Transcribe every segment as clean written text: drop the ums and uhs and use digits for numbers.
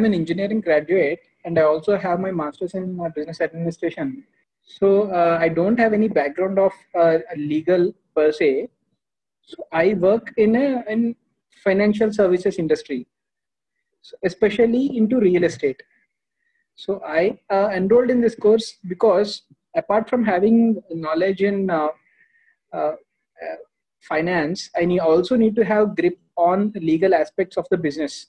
I'm an engineering graduate and I also have my master's in business administration. So I don't have any background of legal per se. So I work in financial services industry, so especially into real estate. So I enrolled in this course because apart from having knowledge in uh, finance, also need to have grip on legal aspects of the business.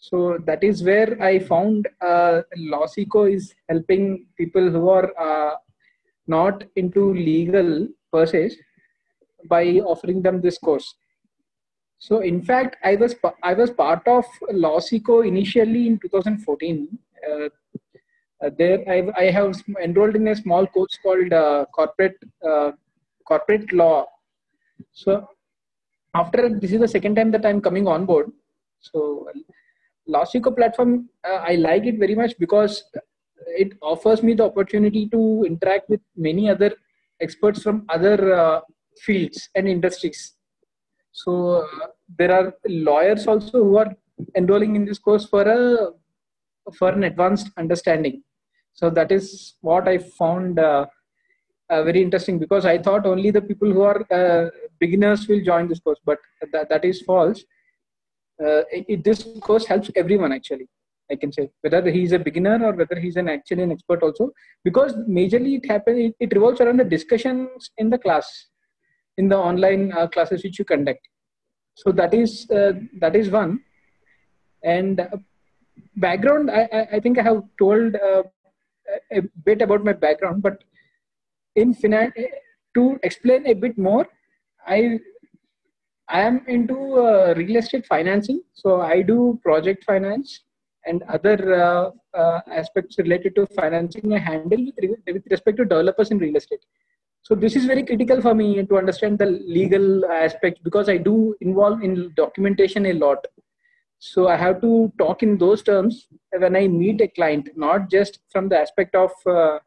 So that is where I found Lawseco is helping people who are not into legal per se by offering them this course. So in fact, I was part of Lawseco initially in 2014. There I have enrolled in a small course called uh, corporate law. So after this is the second time that I'm coming on board. So Lawseco platform, I like it very much because it offers me the opportunity to interact with many other experts from other fields and industries. So there are lawyers also who are enrolling in this course for an advanced understanding. So that is what I found very interesting, because I thought only the people who are beginners will join this course, but that is false. This course helps everyone actually. I can say whether he's a beginner or whether he's actually an expert also, because majorly it revolves around the discussions in the class, in the online classes which you conduct. So that is one. And background, I think I have told a bit about my background, but in finance, to explain a bit more, I I am into real estate financing. So I do project finance and other aspects related to financing I handle with respect to developers in real estate. So this is very critical for me to understand the legal aspect, because I do involve in documentation a lot. So I have to talk in those terms when I meet a client, not just from the aspect of the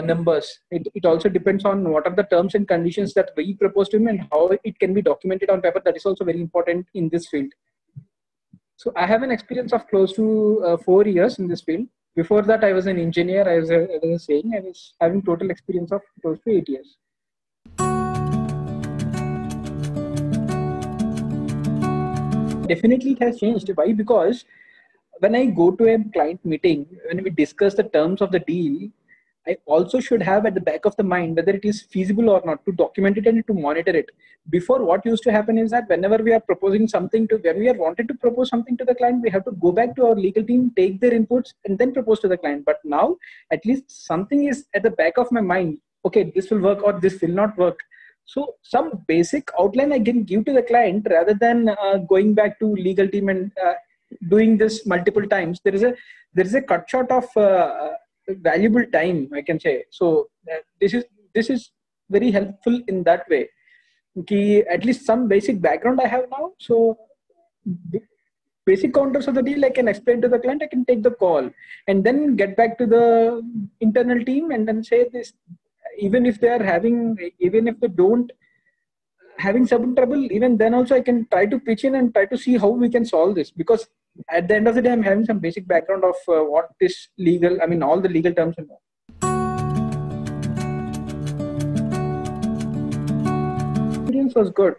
numbers. It also depends on what are the terms and conditions that we propose to him and how it can be documented on paper. That is also very important in this field. So I have an experience of close to 4 years in this field. Before that, I was an engineer. I was saying I was having total experience of close to 8 years. Definitely, it has changed. Why? Because when I go to a client meeting, when we discuss the terms of the deal, I also should have at the back of the mind whether it is feasible or not, to document it and to monitor it. Before, what used to happen is that whenever we are proposing something to, when we are wanted to propose something to the client, we have to go back to our legal team, take their inputs, and then propose to the client. But now, at least something is at the back of my mind. Okay, this will work or this will not work. So some basic outline I can give to the client rather than going back to legal team and doing this multiple times. There is a cut short of valuable time, I can say. So this is very helpful in that way. At least some basic background I have now. So basic counters of the deal I can explain to the client. I can take the call and then get back to the internal team and then say this. Even if they don't having some trouble, even then also I can try to pitch in and try to see how we can solve this, because at the end of the day I'm having some basic background of what is legal, I mean all the legal terms and all. Experience was good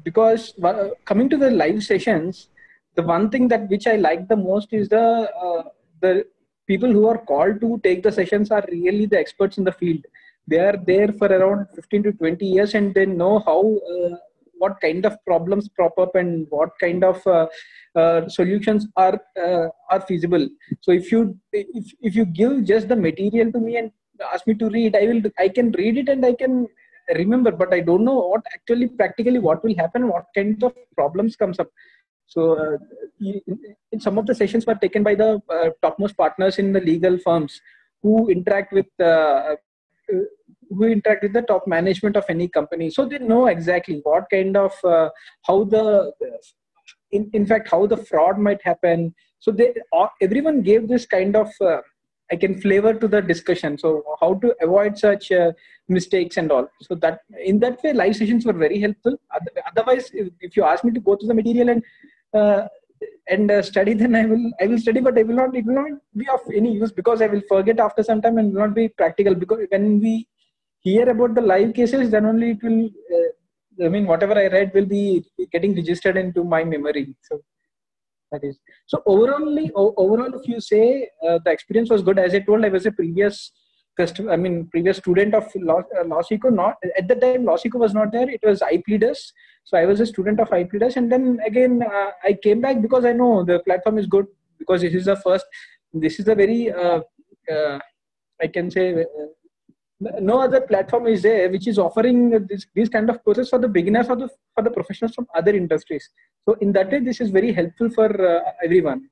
because coming to the live sessions, the one thing that which I like the most is the people who are called to take the sessions are really the experts in the field. They are there for around 15 to 20 years and they know how what kind of problems crop up and what kind of solutions are feasible. So if you give just the material to me and ask me to read, I can read it and I can remember, but I don't know what actually practically what will happen, what kind of problems comes up. So in some of the sessions were taken by the topmost partners in the legal firms who interact with the top management of any company. So they know exactly what kind of how the in fact how the fraud might happen. So everyone gave this kind of flavor to the discussion. So how to avoid such mistakes and all. So that in that way, live sessions were very helpful. Otherwise, if you ask me to go through the material and uh, and study, then I will study, but it will not be of any use, because I will forget after some time and will not be practical. Because when we hear about the live cases, then only it will. I mean, whatever I read will be getting registered into my memory. So that is. So overall, if you say the experience was good, as I told, I was a previous customer. I mean, previous student of Lawseco. Not at the time, Lawseco was not there. It was IPLeaders. So I was a student of IPLeaders, and then again I came back because I know the platform is good, because this is the first. This is a very I can say. No other platform is there which is offering these kind of courses for the beginners or for the professionals from other industries. So in that way, this is very helpful for everyone.